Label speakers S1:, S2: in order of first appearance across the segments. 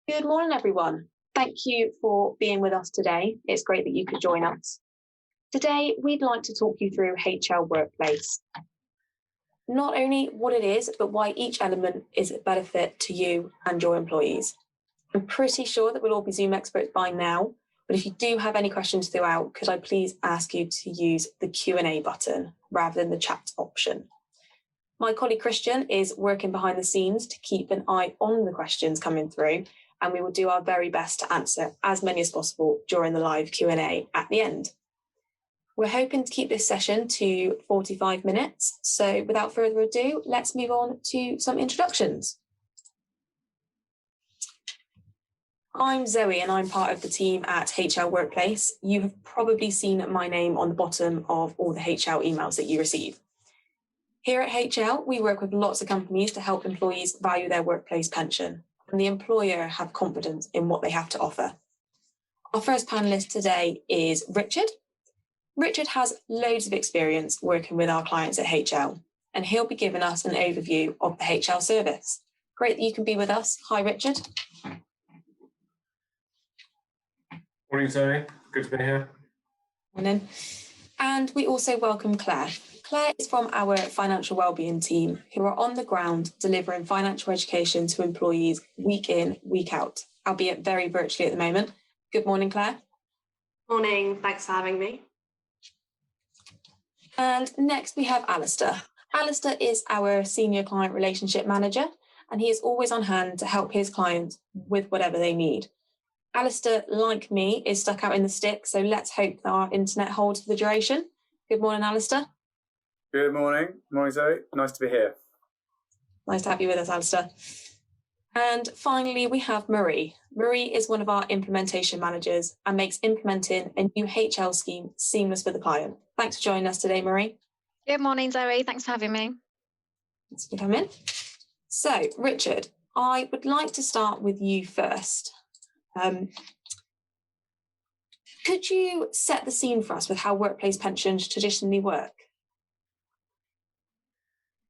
S1: Good morning, everyone. Thank you for being with us today. It's great that you could join us. Today, we'd like to talk you through HR Workplace. Not only what it is, but why each element is a benefit to you and your employees. I'm pretty sure that we'll all be Zoom experts by now, but if you do have any questions throughout, could I please ask you to use the Q&A button rather than the chat option. My colleague Christian is working behind the scenes to keep an eye on the questions coming through, and we will do our very best to answer as many as possible during the live Q&A at the end. We're hoping to keep this session to 45 minutes, so without further ado, let's move on to some introductions. I'm Zoe and I'm part of the team at HR Workplace. You have probably seen my name on the bottom of all the HR emails that you receive. Here at HL, we work with lots of companies to help employees value their workplace pension and the employer have confidence in what they have to offer. Our first panellist today is Richard. Richard has loads of experience working with our clients at HL, and he'll be giving us an overview of the HL service. Great that you can be with us. Hi, Richard.
S2: Morning, Zoe. Good to be here.
S1: Morning. And we also welcome Claire. Claire is from our financial wellbeing team who are on the ground delivering financial education to employees week in, week out, albeit very virtually at the moment. Good morning, Claire.
S3: Morning, thanks for having me.
S1: And next we have Alistair. Alistair is our senior client relationship manager, and he is always on hand to help his clients with whatever they need. Alistair, like me, is stuck out in the sticks, so let's hope that our internet holds for the duration. Good morning, Alistair.
S4: Good morning. Morning, Zoe. Nice to be here.
S1: Nice to have you with us, Alistair. And finally, we have Marie. Marie is one of our implementation managers and makes implementing a new HL scheme seamless for the client. Thanks for joining us today, Marie.
S5: Good morning, Zoe. Thanks for having me.
S1: Thanks for coming. So, Richard, I would like to start with you first. Could you set the scene for us with how workplace pensions traditionally work?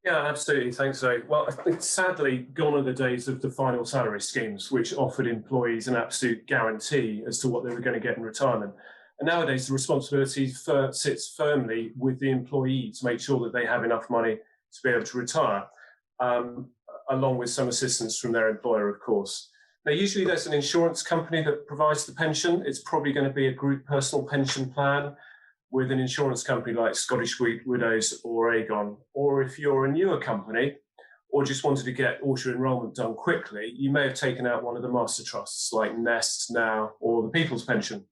S2: Yeah, absolutely. Thanks, Zoe. Well, it's sadly gone are the days of the final salary schemes, which offered employees an absolute guarantee as to what they were going to get in retirement. And nowadays, the responsibility sits firmly with the employee to make sure that they have enough money to be able to retire, along with some assistance from their employer, of course. Now, usually there's an insurance company that provides the pension. It's probably going to be a group personal pension plan with an insurance company like Scottish Widows or Aegon. Or if you're a newer company or just wanted to get auto-enrolment done quickly, you may have taken out one of the master trusts like Nest now or the People's Pension.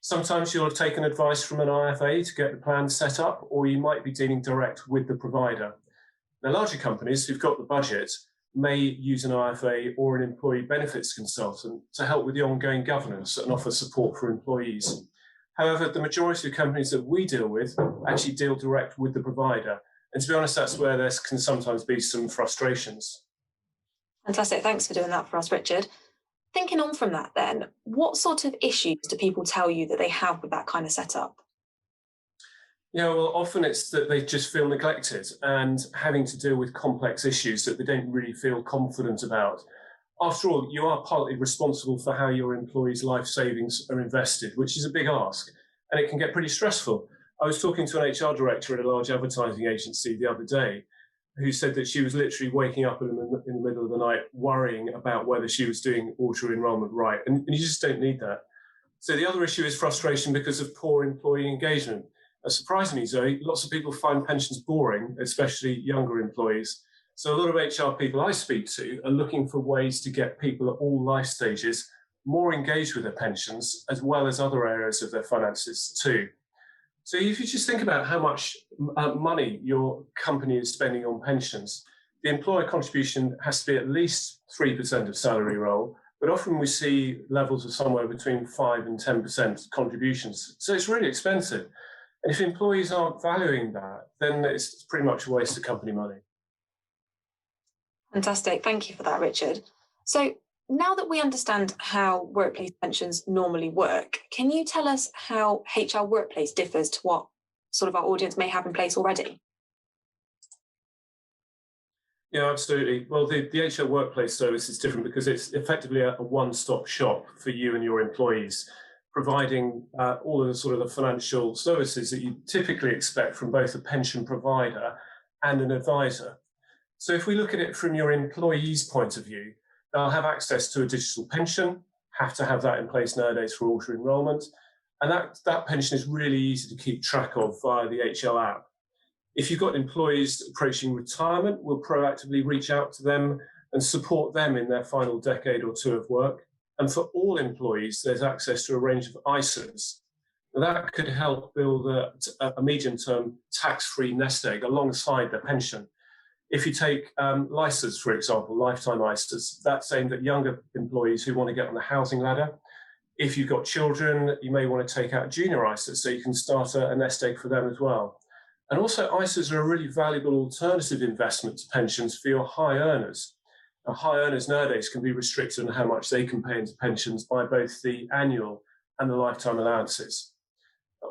S2: Sometimes you'll have taken advice from an IFA to get the plan set up, or you might be dealing direct with the provider. Now, larger companies who've got the budget may use an IFA or an employee benefits consultant to help with the ongoing governance and offer support for employees. However, the majority of companies that we deal with actually deal direct with the provider. And to be honest, that's where there can sometimes be some frustrations.
S1: Fantastic. Thanks for doing that for us, Richard. Thinking on from that then, what sort of issues do people tell you that they have with that kind of setup?
S2: Yeah, well, often it's that they just feel neglected and having to deal with complex issues that they don't really feel confident about. After all, you are partly responsible for how your employees' life savings are invested, which is a big ask, and it can get pretty stressful. I was talking to an HR director at a large advertising agency the other day who said that she was literally waking up in the middle of the night worrying about whether she was doing auto-enrolment right, and you just don't need that. So the other issue is frustration because of poor employee engagement. Surprisingly, Zoe, lots of people find pensions boring, especially younger employees. So a lot of HR people I speak to are looking for ways to get people at all life stages more engaged with their pensions, as well as other areas of their finances too. So if you just think about how much money your company is spending on pensions, the employer contribution has to be at least 3% of salary roll, but often we see levels of somewhere between 5 and 10% contributions. So it's really expensive. And if employees aren't valuing that, then it's pretty much a waste of company money.
S1: Fantastic. Thank you for that, Richard. So now that we understand how workplace pensions normally work, can you tell us how HR Workplace differs to what sort of our audience may have in place already?
S2: Yeah, absolutely. Well, the HR workplace service is different because it's effectively a one-stop shop for you and your employees, providing all of the sort of the financial services that you typically expect from both a pension provider and an advisor. So if we look at it from your employees' point of view, they'll have access to a digital pension, have to have that in place nowadays for auto enrolment, and that pension is really easy to keep track of via the HL app. If you've got employees approaching retirement, we'll proactively reach out to them and support them in their final decade or two of work. And for all employees, there's access to a range of ISAs. Now, that could help build a medium-term tax-free nest egg alongside their pension. If you take LISAs, for example, lifetime ISAs, that's aimed at younger employees who want to get on the housing ladder. If you've got children, you may want to take out junior ISAs so you can start a nest egg for them as well. And also, ISAs are a really valuable alternative investment to pensions for your high earners. Now, high earners nowadays can be restricted on how much they can pay into pensions by both the annual and the lifetime allowances.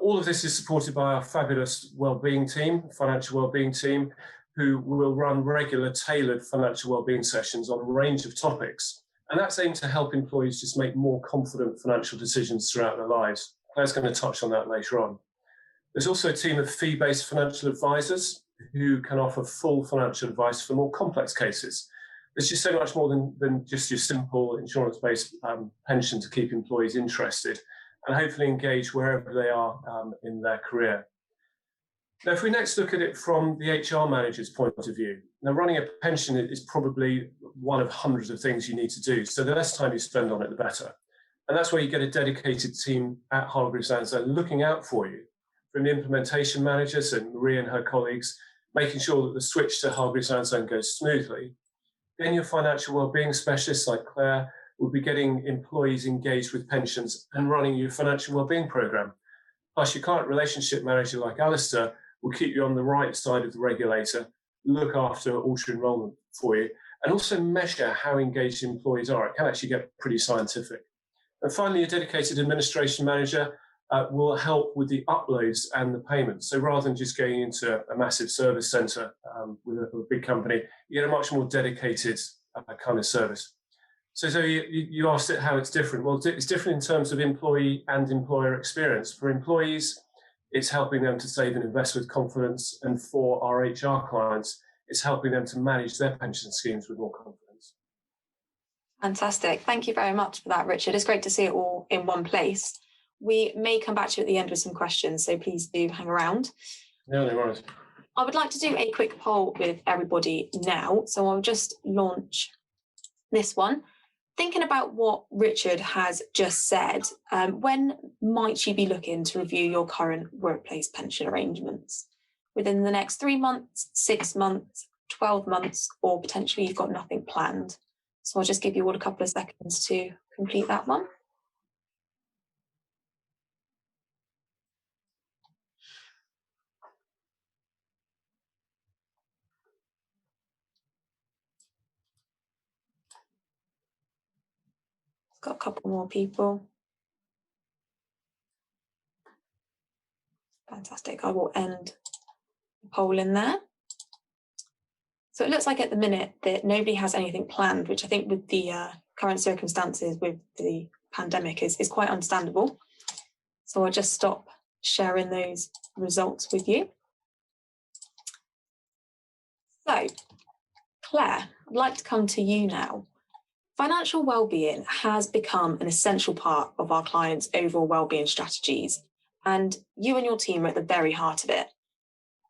S2: All of this is supported by our fabulous wellbeing team, financial wellbeing team, who will run regular tailored financial wellbeing sessions on a range of topics. And that's aimed to help employees just make more confident financial decisions throughout their lives. Claire's going to touch on that later on. There's also a team of fee-based financial advisors who can offer full financial advice for more complex cases. There's just so much more than just your simple insurance-based pension to keep employees interested and hopefully engage wherever they are in their career. Now, if we next look at it from the HR manager's point of view, now running a pension is probably one of hundreds of things you need to do. So the less time you spend on it, the better. And that's where you get a dedicated team at Hargreaves Lansdown looking out for you. From the implementation managers and Marie and her colleagues, making sure that the switch to Hargreaves Lansdown goes smoothly. Then your financial wellbeing specialists like Claire will be getting employees engaged with pensions and running your financial wellbeing program. Plus, your client relationship manager like Alistair will keep you on the right side of the regulator, look after auto enrolment for you, and also measure how engaged employees are. It can actually get pretty scientific. And finally, a dedicated administration manager will help with the uploads and the payments. So rather than just going into a massive service centre with a big company, you get a much more dedicated kind of service. So you asked it how it's different. Well, it's different in terms of employee and employer experience. For employees, it's helping them to save and invest with confidence. And for our HR clients, it's helping them to manage their pension schemes with more confidence.
S1: Fantastic. Thank you very much for that, Richard. It's great to see it all in one place. We may come back to you at the end with some questions, so please do hang around.
S2: No worries.
S1: I would like to do a quick poll with everybody now. So I'll just launch this one. Thinking about what Richard has just said, when might you be looking to review your current workplace pension arrangements? Within the next 3 months, 6 months, 12 months, or potentially you've got nothing planned? So I'll just give you all a couple of seconds to complete that one. Got a couple more people. Fantastic. I will end the poll in there. So it looks like at the minute that nobody has anything planned, which I think with the current circumstances with the pandemic is quite understandable. So I'll just stop sharing those results with you. So, Claire, I'd like to come to you now. Financial wellbeing has become an essential part of our clients' overall wellbeing strategies, and you and your team are at the very heart of it.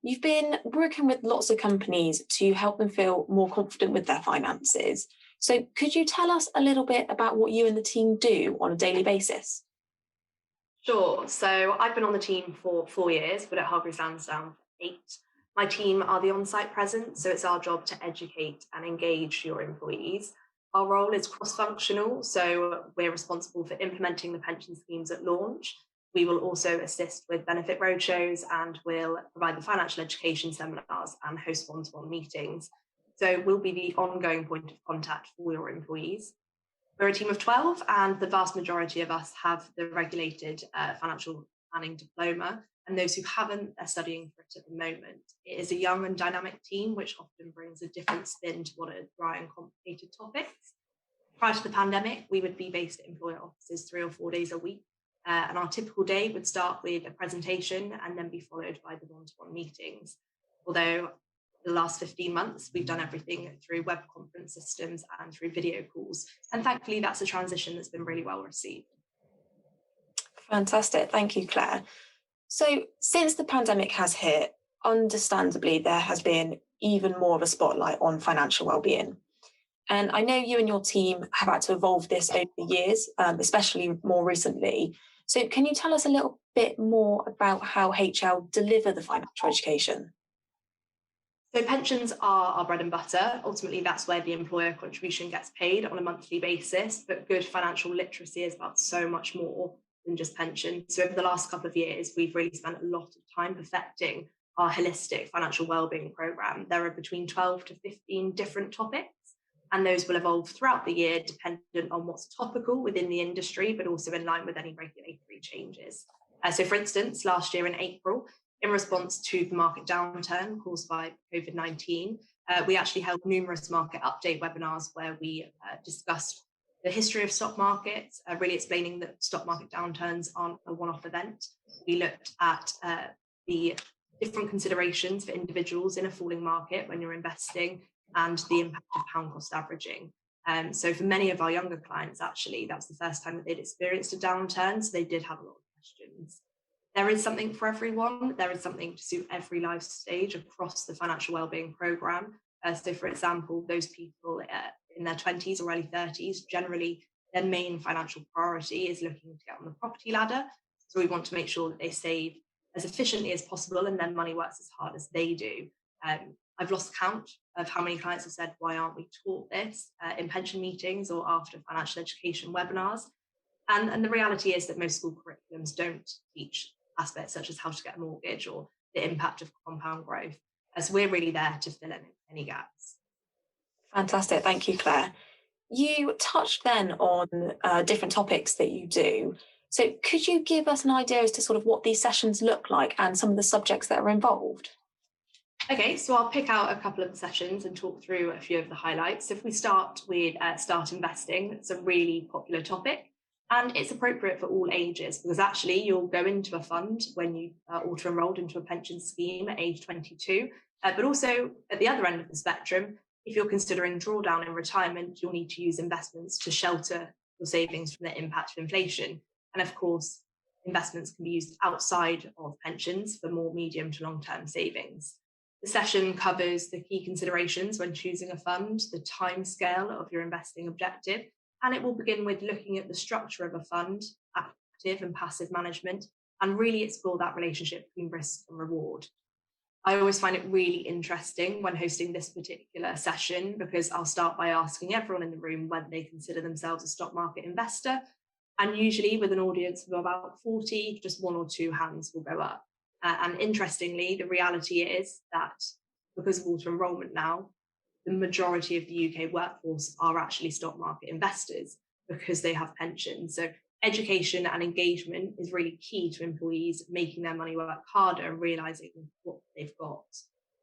S1: You've been working with lots of companies to help them feel more confident with their finances. So could you tell us a little bit about what you and the team do on a daily basis?
S3: Sure. So I've been on the team for 4 years, but at Hargreaves Lansdown for 8. My team are the on-site presence, so it's our job to educate and engage your employees. Our role is cross-functional, so we're responsible for implementing the pension schemes at launch. We will also assist with benefit roadshows and will provide the financial education seminars and host one-to-one meetings. So we'll be the ongoing point of contact for your employees. We're a team of 12 and the vast majority of us have the regulated financial planning diploma, and those who haven't, they're studying for it at the moment. It is a young and dynamic team, which often brings a different spin to what are dry and complicated topics. Prior to the pandemic, we would be based at employer offices 3 or 4 days a week, and our typical day would start with a presentation and then be followed by the one-to-one meetings. Although the last 15 months, we've done everything through web conference systems and through video calls. And thankfully, that's a transition that's been really well received.
S1: Fantastic. Thank you, Claire. So since the pandemic has hit, understandably, there has been even more of a spotlight on financial well-being. And I know you and your team have had to evolve this over the years, especially more recently. So can you tell us a little bit more about how HL deliver the financial education?
S3: So pensions are our bread and butter. Ultimately, that's where the employer contribution gets paid on a monthly basis, but good financial literacy is about so much more than just pension. So over the last couple of years, we've really spent a lot of time perfecting our holistic financial wellbeing programme. There are between 12 to 15 different topics, and those will evolve throughout the year dependent on what's topical within the industry, but also in line with any regulatory changes. So for instance, last year in April, in response to the market downturn caused by COVID-19, we actually held numerous market update webinars where we discussed the history of stock markets, really explaining that stock market downturns aren't a one-off event. We looked at the different considerations for individuals in a falling market when you're investing and the impact of pound cost averaging. So for many of our younger clients, actually, that was the first time that they'd experienced a downturn, so they did have a lot of questions. There is something for everyone. There is something to suit every life stage across the financial wellbeing programme. So for example, those people in their 20s or early 30s, generally their main financial priority is looking to get on the property ladder. So we want to make sure that they save as efficiently as possible and their money works as hard as they do. I've lost count of how many clients have said, why aren't we taught this in pension meetings or after financial education webinars? And the reality is that most school curriculums don't teach aspects such as how to get a mortgage or the impact of compound growth. So we're really there to fill in any gaps.
S1: Fantastic. Thank you, Claire. You touched then on different topics that you do. So could you give us an idea as to sort of what these sessions look like and some of the subjects that are involved?
S3: Okay, so I'll pick out a couple of the sessions and talk through a few of the highlights. If we start with Start Investing, it's a really popular topic and it's appropriate for all ages because actually you'll go into a fund when you are auto-enrolled into a pension scheme at age 22, but also at the other end of the spectrum, if you're considering drawdown in retirement, you'll need to use investments to shelter your savings from the impact of inflation. And of course, investments can be used outside of pensions for more medium to long-term savings. The session covers the key considerations when choosing a fund, the time scale of your investing objective, and it will begin with looking at the structure of a fund, active and passive management, and really explore that relationship between risk and reward. I always find it really interesting when hosting this particular session because I'll start by asking everyone in the room whether they consider themselves a stock market investor. And usually with an audience of about 40, just 1 or 2 hands will go up. And interestingly, the reality is that because of auto enrolment now, the majority of the UK workforce are actually stock market investors because they have pensions. So education and engagement is really key to employees making their money work harder and realising what they've got.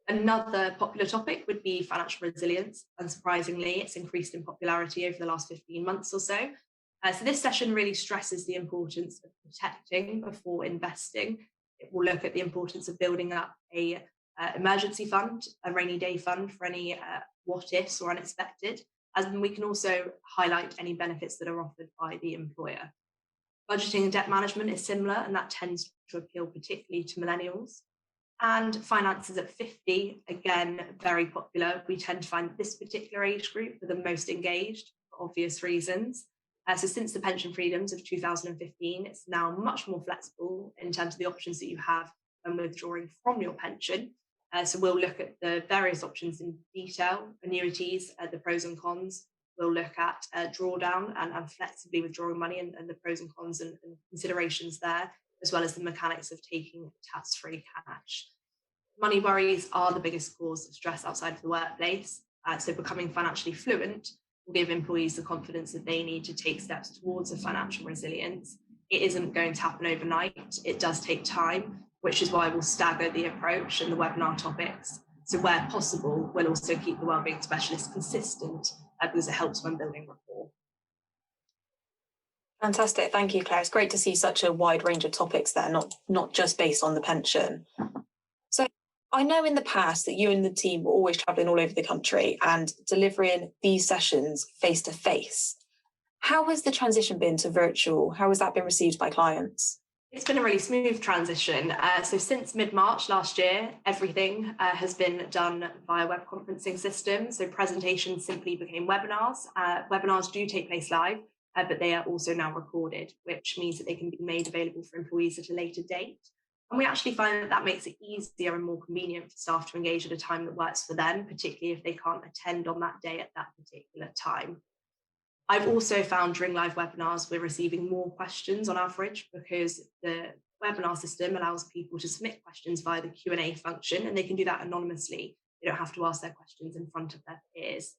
S3: Another popular topic would be financial resilience. Unsurprisingly, it's increased in popularity over the last 15 months or so. So this session really stresses the importance of protecting before investing. It will look at the importance of building up a emergency fund, a rainy day fund for any what-ifs or unexpected, as we can also highlight any benefits that are offered by the employer. Budgeting and debt management is similar, and that tends to appeal particularly to millennials. And finances at 50, again, very popular. We tend to find this particular age group are the most engaged for obvious reasons. So since the pension freedoms of 2015, it's now much more flexible in terms of the options that you have when withdrawing from your pension. So we'll look at the various options in detail, annuities, the pros and cons. We'll look at drawdown and flexibly withdrawing money and the pros and cons and considerations there, as well as the mechanics of taking tax-free cash. Money worries are the biggest cause of stress outside of the workplace. So becoming financially fluent will give employees the confidence that they need to take steps towards a financial resilience. It isn't going to happen overnight. It does take time, which is why we'll stagger the approach and the webinar topics. So where possible, we'll also keep the wellbeing specialist consistent because it helps when building rapport.
S1: Fantastic. Thank you, Claire. It's great to see such a wide range of topics there, not just based on the pension. So I know in the past that you and the team were always travelling all over the country and delivering these sessions face to face. How has the transition been to virtual? How has that been received by clients?
S3: It's been a really smooth transition. So since mid-March last year, everything has been done via web conferencing systems. So presentations simply became webinars. Webinars do take place live, but they are also now recorded, which means that they can be made available for employees at a later date. And we actually find that that makes it easier and more convenient for staff to engage at a time that works for them, particularly if they can't attend on that day at that particular time. I've also found during live webinars, we're receiving more questions on average because the webinar system allows people to submit questions via the Q&A function, and they can do that anonymously. They don't have to ask their questions in front of their peers.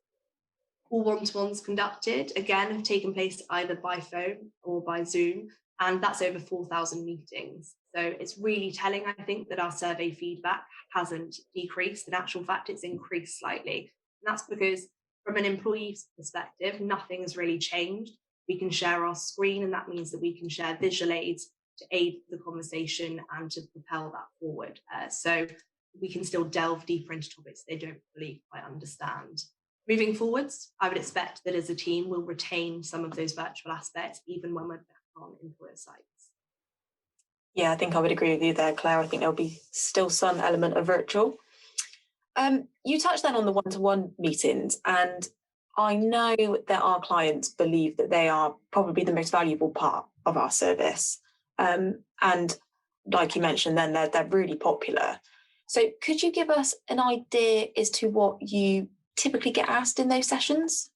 S3: All one-to-ones conducted, again, have taken place either by phone or by Zoom, and that's over 4,000 meetings. So it's really telling, I think, that our survey feedback hasn't decreased. In actual fact, it's increased slightly. And that's because from an employee's perspective, nothing has really changed. We can share our screen, and that means that we can share visual aids to aid the conversation and to propel that forward. So we can still delve deeper into topics they don't really quite understand. Moving forwards, I would expect that as a team, we'll retain some of those virtual aspects, even when we're back on employer sites.
S1: Yeah, I think I would agree with you there, Claire. I think there'll be still some element of virtual. You touched then on the one-to-one meetings, and I know that our clients believe that they are probably the most valuable part of our service. And like you mentioned then, they're really popular. So could you give us an idea as to what you typically get asked in those sessions?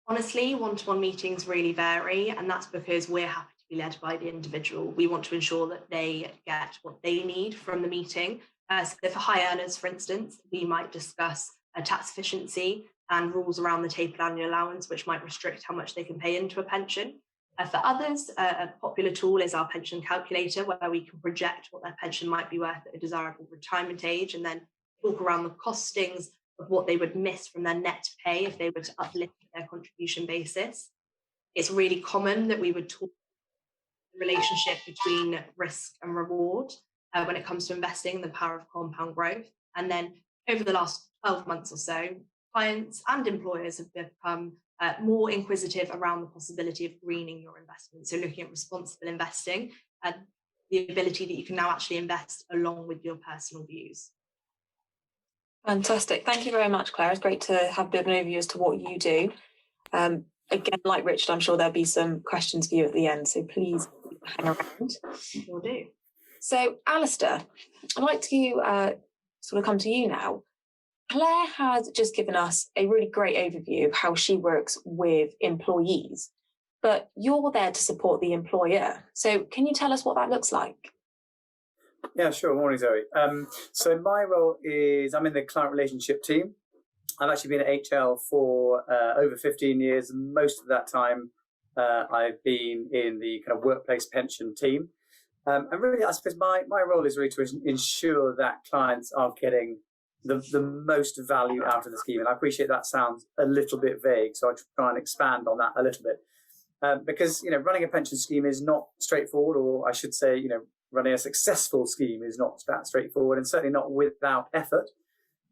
S3: Honestly, one-to-one meetings really vary, and that's because we're happy to be led by the individual. We want to ensure that they get what they need from the meeting. So for high earners, for instance, we might discuss tax efficiency and rules around the tapered annual allowance, which might restrict how much they can pay into a pension. For others, a popular tool is our pension calculator, where we can project what their pension might be worth at a desirable retirement age, and then talk around the costings of what they would miss from their net pay if they were to uplift their contribution basis. It's really common that we would talk the relationship between risk and reward when it comes to investing, the power of compound growth. And then over the last 12 months or so, clients and employers have become more inquisitive around the possibility of greening your investment. So looking at responsible investing and the ability that you can now actually invest along with your personal views.
S1: Fantastic. Thank you very much, Claire. It's great to have a bit of an overview as to what you do. Again, like Richard, I'm sure there'll be some questions for you at the end, so please hang around.
S3: Will do.
S1: So, Alistair, I'd like to sort of come to you now. Claire has just given us a really great overview of how she works with employees, but you're there to support the employer. So can you tell us what that looks like?
S4: Yeah, sure. Morning, Zoe. So my role is I'm in the client relationship team. I've actually been at HL for over 15 years. Most of that time, I've been in the kind of workplace pension team. And really, I suppose my role is really to ensure that clients are getting the most value out of the scheme. And I appreciate that sounds a little bit vague, so I try and expand on that a little bit. Because, running a pension scheme is not straightforward, or I should say, running a successful scheme is not that straightforward, and certainly not without effort.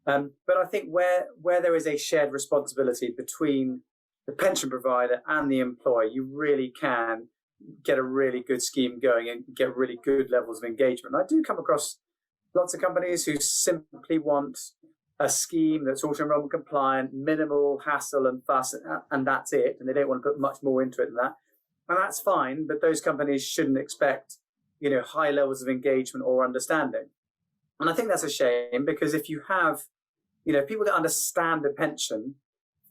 S4: But I think where there is a shared responsibility between the pension provider and the employer, you really can get a really good scheme going and get really good levels of engagement. And I do come across lots of companies who simply want a scheme that's auto-enrollment compliant, minimal hassle and fuss, and that's it. And they don't want to put much more into it than that. And that's fine, but those companies shouldn't expect, high levels of engagement or understanding. And I think that's a shame, because if you have, people that understand the pension,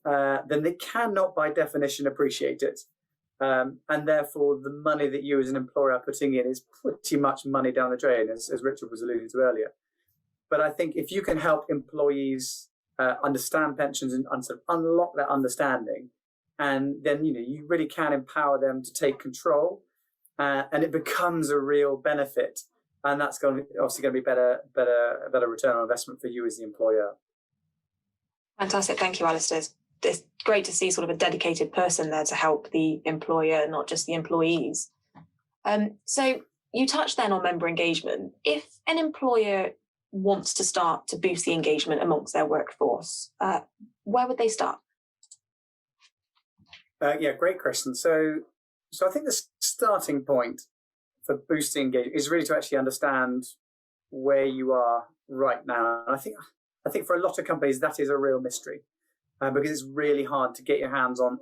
S4: then they cannot by definition appreciate it. And therefore, the money that you as an employer are putting in is pretty much money down the drain, as Richard was alluding to earlier. But I think if you can help employees understand pensions and sort of unlock that understanding, and then you really can empower them to take control, and it becomes a real benefit and that's obviously going to be better return on investment for you as the employer.
S1: Fantastic, thank you, Alistair. It's great to see sort of a dedicated person there to help the employer, not just the employees. So you touched then on member engagement. If an employer wants to start to boost the engagement amongst their workforce, where would they start?
S4: Yeah, great question. So I think the starting point for boosting engagement is really to actually understand where you are right now. And I think for a lot of companies that is a real mystery, because it's really hard to get your hands on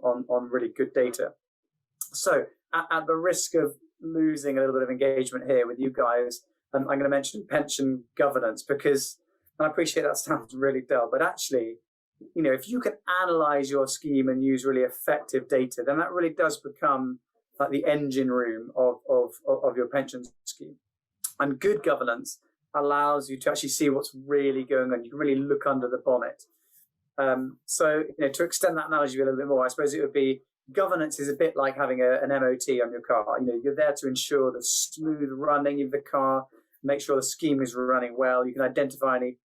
S4: really good data. So at the risk of losing a little bit of engagement here with you guys, I'm going to mention pension governance, because I appreciate that sounds really dull, but actually, if you can analyze your scheme and use really effective data, then that really does become like the engine room of your pension scheme. And good governance allows you to actually see what's really going on. You can really look under the bonnet. So to extend that analogy a little bit more, I suppose it would be governance is a bit like having an MOT on your car. You're there to ensure the smooth running of the car, make sure the scheme is running well. You can identify any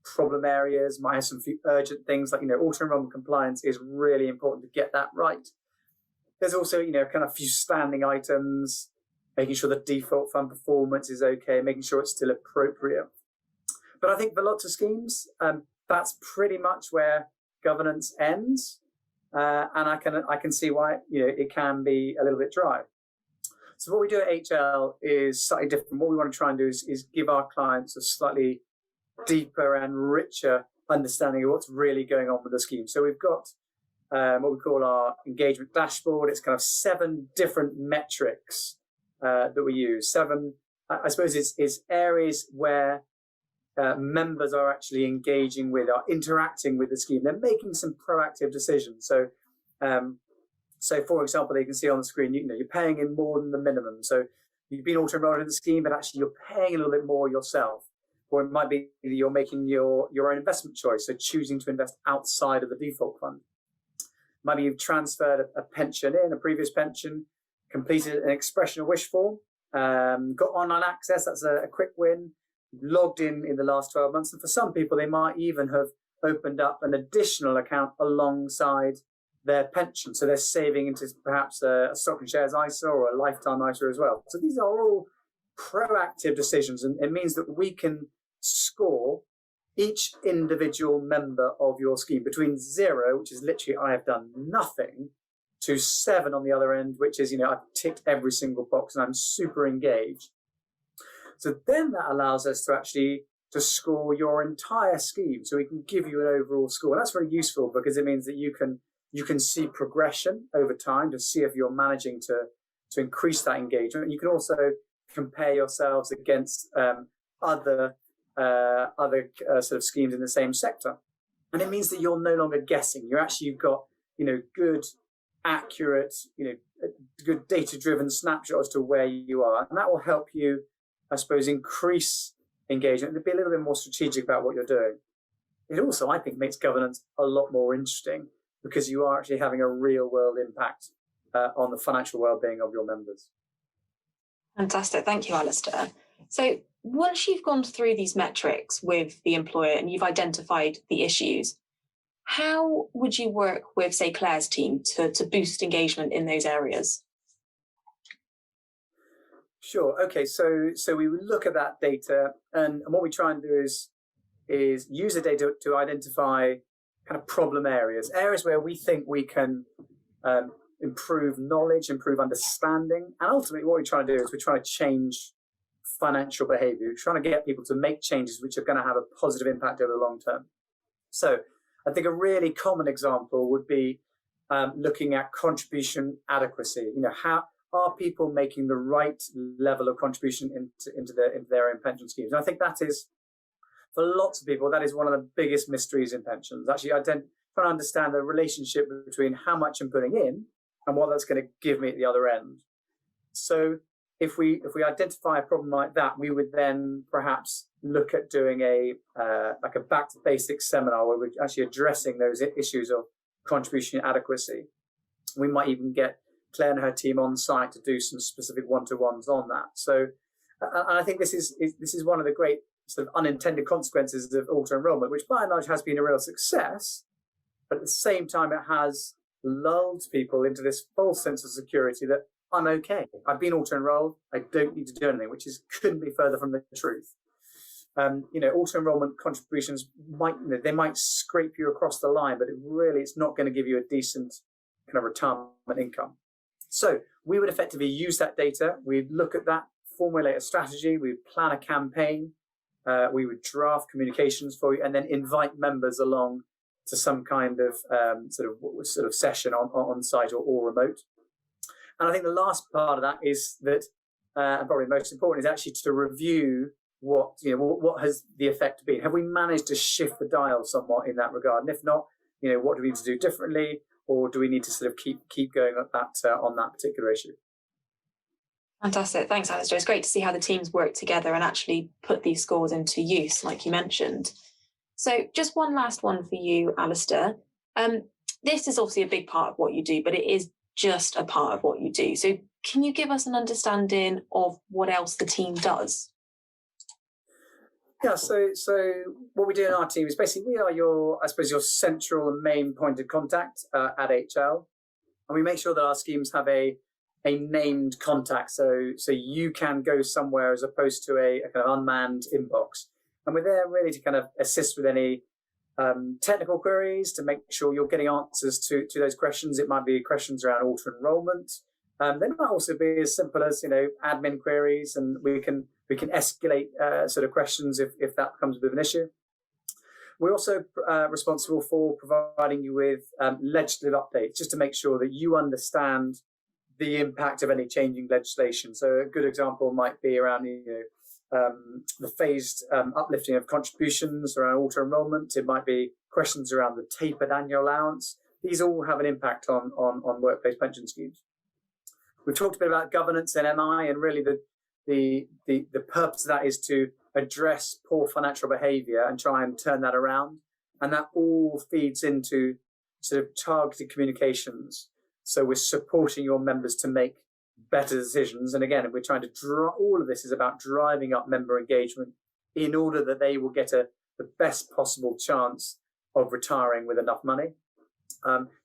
S4: problem areas, might have some few urgent things like, auto-enrollment compliance is really important to get that right. There's also, kind of few standing items, making sure the default fund performance is okay, making sure it's still appropriate. But I think for lots of schemes, that's pretty much where governance ends. And I can see why, it can be a little bit dry. So what we do at HL is slightly different. What we want to try and do is give our clients a slightly deeper and richer understanding of what's really going on with the scheme. So we've got what we call our engagement dashboard. It's kind of 7 different metrics that we use. 7, I suppose, is areas where members are actually engaging with, are interacting with the scheme. They're making some proactive decisions. So, for example, you can see on the screen, you're paying in more than the minimum. So you've been auto-enrolled in the scheme, but actually you're paying a little bit more yourself. Or it might be that you're making your own investment choice, so choosing to invest outside of the default fund. Maybe you've transferred a pension in, a previous pension, completed an expression of wish form, got online access, that's a quick win, logged in the last 12 months. And for some people, they might even have opened up an additional account alongside their pension. So they're saving into perhaps a stock and shares ISA or a lifetime ISA as well. So these are all proactive decisions, and it means that we can score each individual member of your scheme between 0, which is literally I have done nothing, to 7 on the other end, which is, I've ticked every single box and I'm super engaged. So then that allows us to score your entire scheme. So we can give you an overall score. And that's very useful because it means that you can see progression over time to see if you're managing to increase that engagement. And you can also compare yourselves against other sort of schemes in the same sector. And it means that you're no longer guessing. You've got, good, accurate, good data-driven snapshot as to where you are. And that will help you, I suppose, increase engagement and be a little bit more strategic about what you're doing. It also, I think, makes governance a lot more interesting because you are actually having a real-world impact on the financial well-being of your members.
S1: Fantastic. Thank you, Alistair. So once you've gone through these metrics with the employer and you've identified the issues, how would you work with, say, Claire's team to boost engagement in those areas?
S4: Sure. Okay. So we would look at that data, and what we try and do is use the data to identify kind of problem areas where we think we can improve knowledge, improve understanding, and ultimately what we're trying to do is we're trying to change financial behavior. We're trying to get people to make changes which are going to have a positive impact over the long term. So I think a really common example would be looking at contribution adequacy. How are people making the right level of contribution into their own pension schemes? And I think that is, for lots of people, that is one of the biggest mysteries in pensions. Actually, trying to understand the relationship between how much I'm putting in and what that's going to give me at the other end. So if we identify a problem like that, we would then perhaps look at doing a back to basics seminar where we're actually addressing those issues of contribution adequacy. We might even get Claire and her team on site to do some specific one-to-ones on that. So And I think this is one of the great sort of unintended consequences of auto-enrollment, which by and large has been a real success, but at the same time it has lulled people into this false sense of security that I'm okay. I've been auto-enrolled. I don't need to do anything, which couldn't be further from the truth. Auto-enrollment contributions might scrape you across the line, but it's not going to give you a decent kind of retirement income. So we would effectively use that data. We'd look at that, formulate a strategy. We'd plan a campaign. We would draft communications for you, and then invite members along to some kind of sort of session on site or remote. And I think the last part of that is that, and probably most important, is actually to review what has the effect been. Have we managed to shift the dial somewhat in that regard? And if not, what do we need to do differently, or do we need to sort of keep going at that on that particular issue?
S1: Fantastic. Thanks, Alistair. It's great to see how the teams work together and actually put these scores into use, like you mentioned. So just one last one for you, Alistair. This is obviously a big part of what you do, but it is just a part of what you do. So can you give us an understanding of what else the team does?
S4: Yeah, so what we do in our team is basically we are your central and main point of contact at HL, and we make sure that our schemes have a named contact, so you can go somewhere as opposed to a kind of unmanned inbox. And we're there really to kind of assist with any technical queries, to make sure you're getting answers to those questions. It might be questions around auto-enrollment. They might also be as simple as admin queries, and we can escalate sort of questions if that becomes a bit of an issue. We're also responsible for providing you with legislative updates, just to make sure that you understand the impact of any changing legislation. So a good example might be around the phased uplifting of contributions around auto-enrollment. It might be questions around the tapered annual allowance. These all have an impact on workplace pension schemes. We've talked a bit about governance and MI, and really the purpose of that is to address poor financial behaviour and try and turn that around. And that all feeds into sort of targeted communications. So we're supporting your members to make better decisions. And again, we're trying to all of this is about driving up member engagement in order that they will get the best possible chance of retiring with enough money.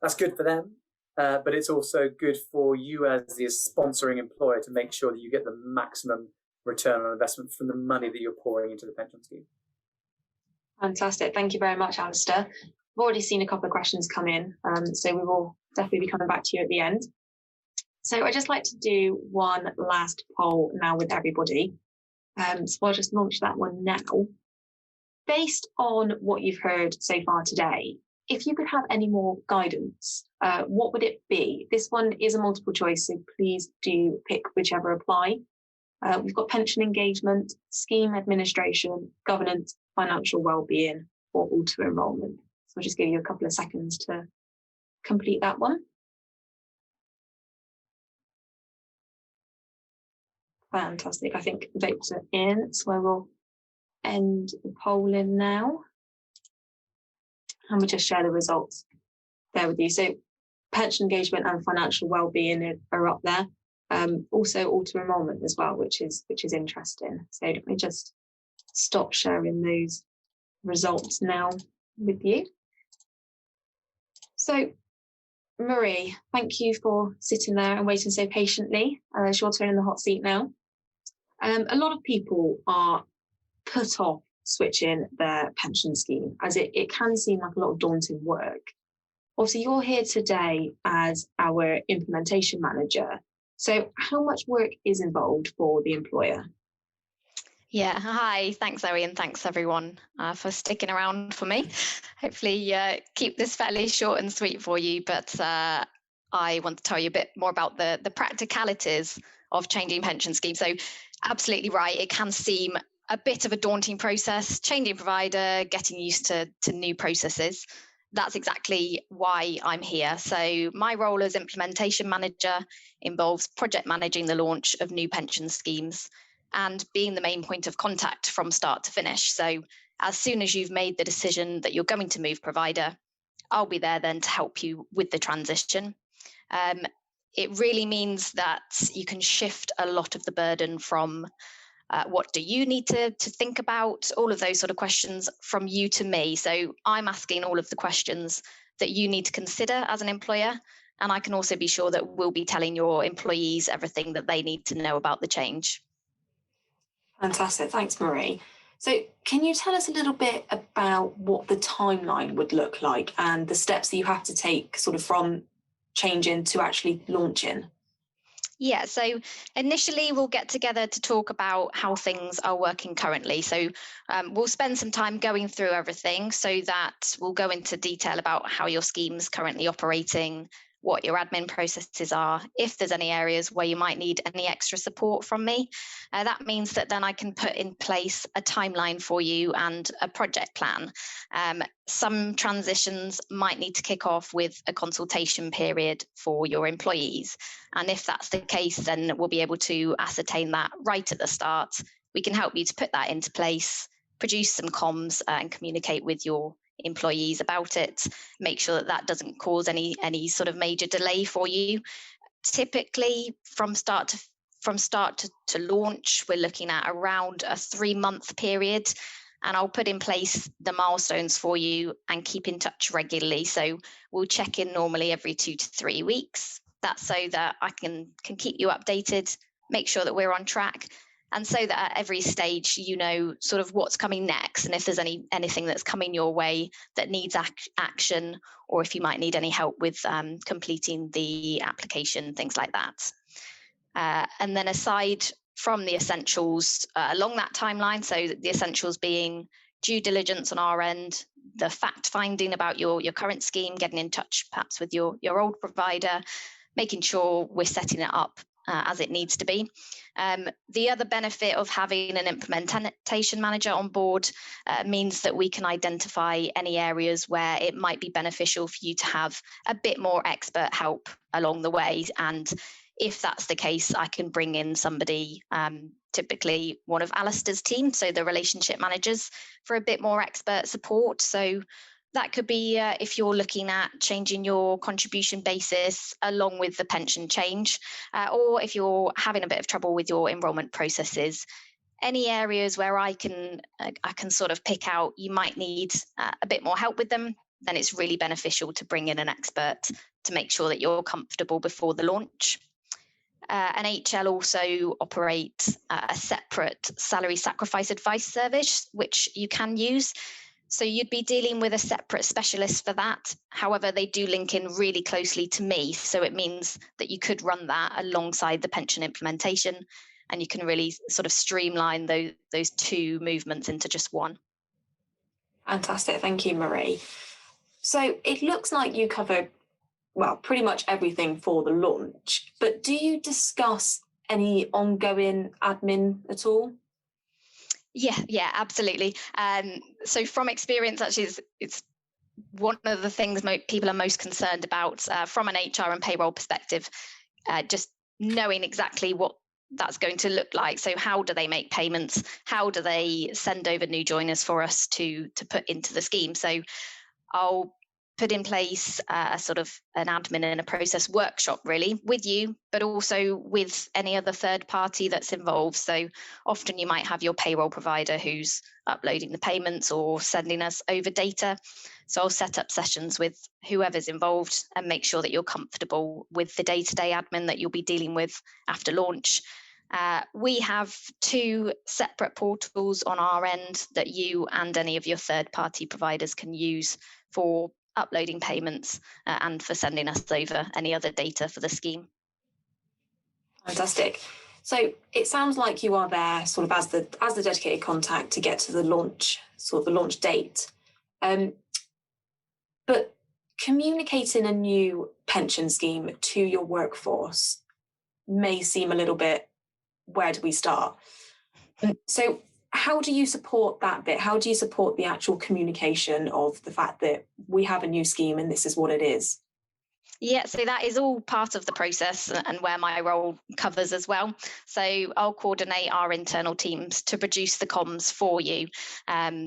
S4: That's good for them, but it's also good for you as the sponsoring employer to make sure that you get the maximum return on investment from the money that you're pouring into the pension scheme.
S1: Fantastic. Thank you very much, Alistair. I've already seen a couple of questions come in, so we will definitely be coming back to you at the end. So I'd just like to do one last poll now with everybody. So I'll just launch that one now. Based on what you've heard so far today, if you could have any more guidance, what would it be? This one is a multiple choice, so please do pick whichever apply. We've got pension engagement, scheme administration, governance, financial wellbeing, or auto-enrollment. So I'll just give you a couple of seconds to complete that one. Fantastic. I think votes are in, so I will end the polling now. And we'll just share the results there with you. So pension engagement and financial wellbeing are up there. Also auto-enrollment as well, which is interesting. So let me just stop sharing those results now with you. So Marie, thank you for sitting there and waiting so patiently. It's your turn in the hot seat now. A lot of people are put off switching their pension scheme, as it can seem like a lot of daunting work. Obviously, you're here today as our implementation manager. So how much work is involved for the employer?
S5: Yeah, hi, thanks Zoe, and thanks everyone for sticking around for me. Hopefully keep this fairly short and sweet for you, but I want to tell you a bit more about the practicalities of changing pension schemes. So absolutely right, it can seem a bit of a daunting process, changing provider, getting used to new processes. That's exactly why I'm here. So my role as implementation manager involves project managing the launch of new pension schemes and being the main point of contact from start to finish. So as soon as you've made the decision that you're going to move provider, I'll be there then to help you with the transition. It really means that you can shift a lot of the burden from What do you need to think about? All of those sort of questions from you to me. So I'm asking all of the questions that you need to consider as an employer. And I can also be sure that we'll be telling your employees everything that they need to know about the change.
S1: Fantastic. Thanks, Marie. So can you tell us a little bit about what the timeline would look like and the steps that you have to take sort of from changing to actually launching?
S5: Yeah, so initially we'll get together to talk about how things are working currently. So we'll spend some time going through everything so that we'll go into detail about how your scheme's currently operating, what your admin processes are, if there's any areas where you might need any extra support from me. That means that then I can put in place a timeline for you and a project plan. Some transitions might need to kick off with a consultation period for your employees. And if that's the case, then we'll be able to ascertain that right at the start. We can help you to put that into place, produce some comms and communicate with your employees about it, make sure that that doesn't cause any sort of major delay for you. Typically from start to launch, we're looking at around a 3-month period, and I'll put in place the milestones for you and keep in touch regularly. So we'll check in normally every 2 to 3 weeks. That's so that I can keep you updated, make sure that we're on track, and so that at every stage you know sort of what's coming next, and if there's anything that's coming your way that needs action, or if you might need any help with completing the application, things like that. And then aside from the essentials along that timeline, so the essentials being due diligence on our end, the fact finding about your current scheme, getting in touch perhaps with your old provider, making sure we're setting it up as it needs to be. The other benefit of having an implementation manager on board means that we can identify any areas where it might be beneficial for you to have a bit more expert help along the way. And if that's the case, I can bring in somebody, typically one of Alistair's team, so the relationship managers, for a bit more expert support. So that could be if you're looking at changing your contribution basis along with the pension change, or if you're having a bit of trouble with your enrolment processes. Any areas where I can sort of pick out you might need a bit more help with them, then it's really beneficial to bring in an expert to make sure that you're comfortable before the launch. And HL also operates a separate salary sacrifice advice service, which you can use. So you'd be dealing with a separate specialist for that. However, they do link in really closely to me. So it means that you could run that alongside the pension implementation, and you can really sort of streamline those two movements into just one.
S1: Fantastic. Thank you, Marie. So it looks like you cover, well, pretty much everything for the launch, but do you discuss any ongoing admin at all?
S5: Yeah, absolutely. So from experience, actually, it's one of the things people are most concerned about from an HR and payroll perspective, just knowing exactly what that's going to look like. So how do they make payments? How do they send over new joiners for us to put into the scheme? So I'll put in place a sort of an admin and a process workshop really with you, but also with any other third party that's involved. So often you might have your payroll provider who's uploading the payments or sending us over data. So I'll set up sessions with whoever's involved and make sure that you're comfortable with the day-to-day admin that you'll be dealing with after launch. We have 2 separate portals on our end that you and any of your third-party providers can use for uploading payments and for sending us over any other data for the scheme.
S1: Fantastic. So it sounds like you are there sort of as the dedicated contact to get to the launch, sort of the launch date. But communicating a new pension scheme to your workforce may seem a little bit, where do we start? So how do you support that bit? How do you support the actual communication of the fact that we have a new scheme and this is what it is?
S5: Yeah, so that is all part of the process and where my role covers as well. So I'll coordinate our internal teams to produce the comms for you.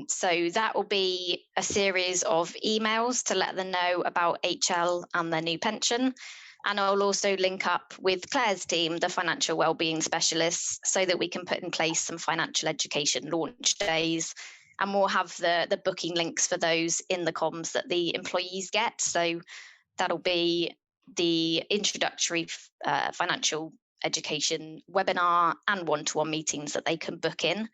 S5: So that will be a series of emails to let them know about HL and their new pension. And I'll also link up with Claire's team, the financial wellbeing specialists, so that we can put in place some financial education launch days. And we'll have the booking links for those in the comms that the employees get. So that'll be the introductory financial education webinar and one-to-one meetings that they can book in.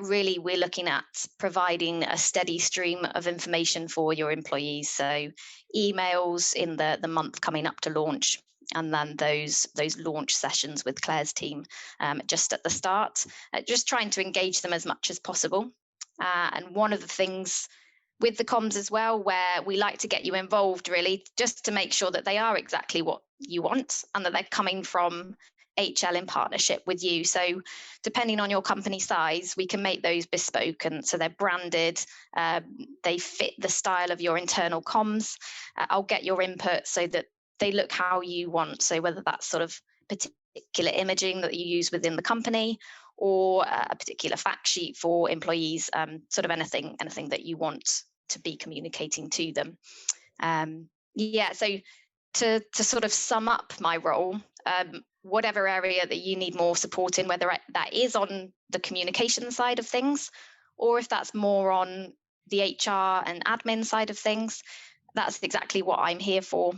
S5: Really, we're looking at providing a steady stream of information for your employees. So emails in the month coming up to launch, and then those launch sessions with Claire's team just at the start, just trying to engage them as much as possible. And one of the things with the comms as well, where we like to get you involved, really, just to make sure that they are exactly what you want and that they're coming from HL in partnership with you. So depending on your company size, we can make those bespoke, and so they're branded, they fit the style of your internal comms. I'll get your input so that they look how you want. So whether that's sort of particular imaging that you use within the company, or a particular fact sheet for employees, sort of anything that you want to be communicating to them. So to sort of sum up my role, whatever area that you need more support in, whether that is on the communication side of things, or if that's more on the HR and admin side of things, that's exactly what I'm here for.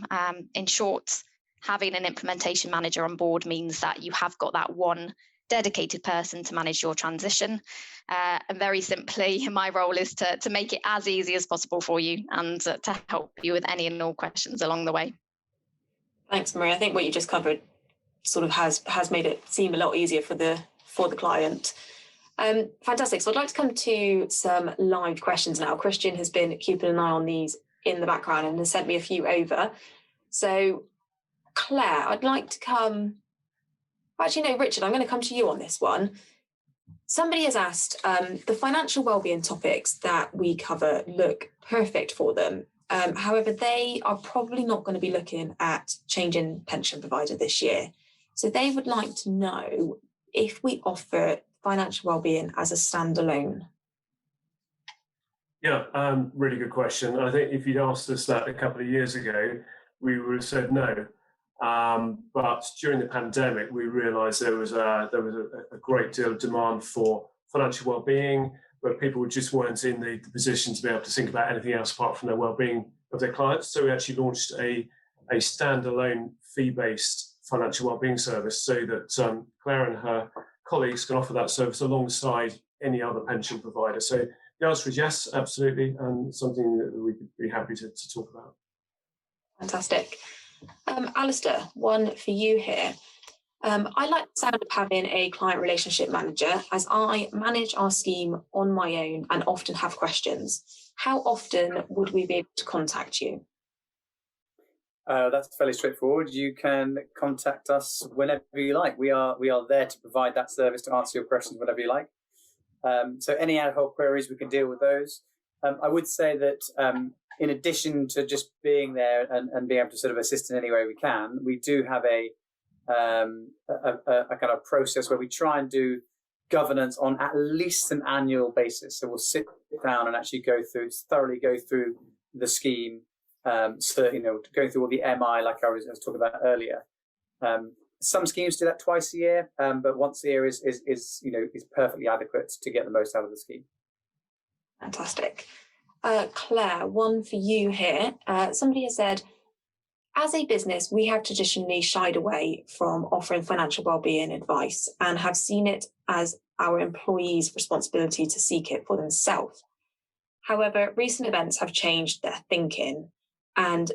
S5: In short, having an implementation manager on board means that you have got that one dedicated person to manage your transition. And very simply, my role is to make it as easy as possible for you, and to help you with any and all questions along the way.
S1: Thanks, Marie. I think what you just covered sort of has made it seem a lot easier for the client. Fantastic. So I'd like to come to some live questions now. Christian has been keeping an eye on these in the background and has sent me a few over. So Claire, I'd like to come... Actually, no, Richard, I'm going to come to you on this one. Somebody has asked, the financial wellbeing topics that we cover look perfect for them. However, they are probably not going to be looking at changing pension provider this year. So they would like to know if we offer financial wellbeing as a standalone.
S2: Yeah, really good question. I think if you'd asked us that a couple of years ago, we would have said no. But during the pandemic, we realised there was a great deal of demand for financial wellbeing, where people just weren't in the position to be able to think about anything else apart from their wellbeing of their clients. So we actually launched a standalone fee-based financial wellbeing service, so that Claire and her colleagues can offer that service alongside any other pension provider. So the answer is yes, absolutely, and something that we could be happy to talk about.
S1: Fantastic. Alistair, one for you here. I like the sound of having a client relationship manager, as I manage our scheme on my own and often have questions. How often would we be able to contact you?
S4: That's fairly straightforward. You can contact us whenever you like. We are there to provide that service, to answer your questions whenever you like. So any ad hoc queries, we can deal with those. I would say that in addition to just being there and being able to sort of assist in any way we can, we do have a kind of process where we try and do governance on at least an annual basis. So we'll sit down and actually thoroughly go through the scheme, so, going through all the MI, like I was talking about earlier. Some schemes do that twice a year, but once a year is perfectly adequate to get the most out of the scheme.
S1: Fantastic. Claire, one for you here. Somebody has said, as a business, we have traditionally shied away from offering financial wellbeing advice and have seen it as our employees' responsibility to seek it for themselves. However, recent events have changed their thinking, and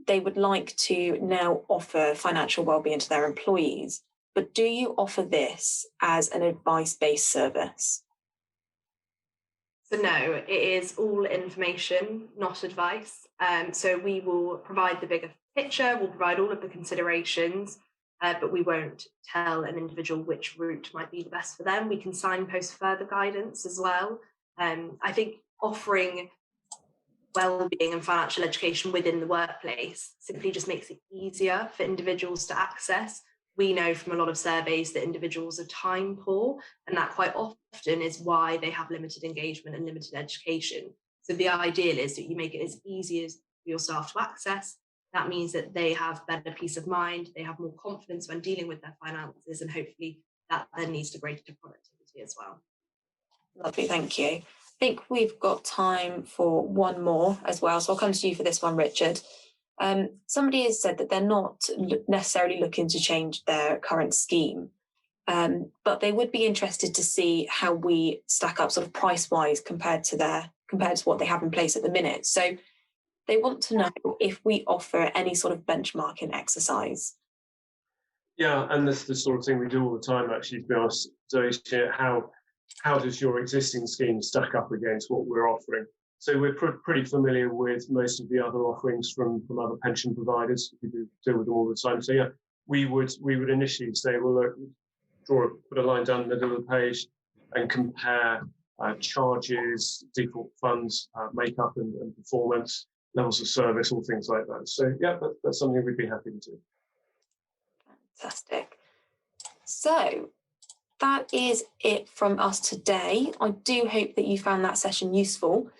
S1: they would like to now offer financial wellbeing to their employees. But do you offer this as an advice-based service?
S3: So no, it is all information, not advice. So we will provide the bigger picture, we'll provide all of the considerations, but we won't tell an individual which route might be the best for them. We can signpost further guidance as well. I think offering wellbeing and financial education within the workplace simply just makes it easier for individuals to access. We know from a lot of surveys that individuals are time poor, and that quite often is why they have limited engagement and limited education. So the ideal is that you make it as easy as for your staff to access, that means that they have better peace of mind, they have more confidence when dealing with their finances, and hopefully that then leads to greater productivity as well.
S1: Lovely, thank you. I think we've got time for one more as well, so I'll come to you for this one, Richard. Somebody has said that they're not necessarily looking to change their current scheme, but they would be interested to see how we stack up sort of price-wise compared to what they have in place at the minute. So they want to know if we offer any sort of benchmarking exercise.
S2: Yeah, and that's the sort of thing we do all the time, actually, to be honest. So how does your existing scheme stack up against what we're offering? So we're pretty familiar with most of the other offerings from other pension providers. We do deal with them all the time. So yeah, we would initially say, well, look, put a line down the middle of the page and compare charges, default funds, makeup and performance, levels of service, all things like that. So yeah, that's something we'd be happy to do.
S1: Fantastic. So that is it from us today. I do hope that you found that session useful.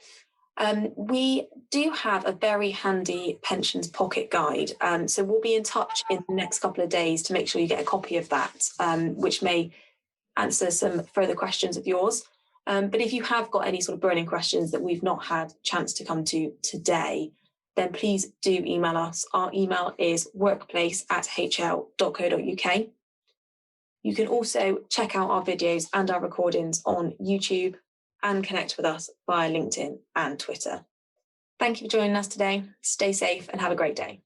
S1: We do have a very handy pensions pocket guide, so we'll be in touch in the next couple of days to make sure you get a copy of that, which may answer some further questions of yours. But if you have got any sort of burning questions that we've not had a chance to come to today, then please do email us. Our email is workplace@hl.co.uk. You can also check out our videos and our recordings on YouTube and connect with us via LinkedIn and Twitter. Thank you for joining us today. Stay safe and have a great day.